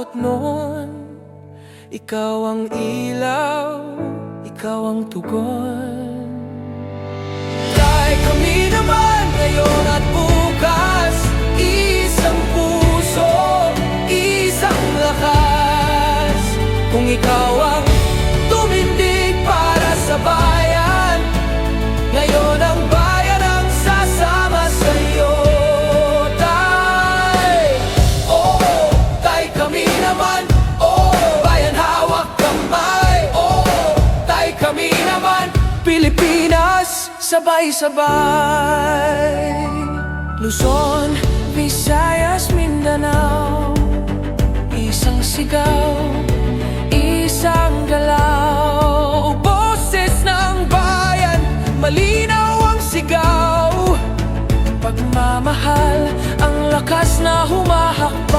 abot nun. Ikaw ang ilaw, ikaw ang tugon. Dahil kami naman ngayon at bukas, isang puso, isang lakas. Kung ikaw ang tumindig para sa bayan, ngayon ang bayan ang sasama sa'yo. Tay, oh, tay kami naman, oh, bayan hawak kamay, oh, tay kami naman, Pilipinas, sabay-sabay. Luzon, Visayas, Mindanao, isang sigaw, isang galaw. Boses ng bayan, malinaw ang sigaw. Pagmamahal, ang lakas na humahakbang.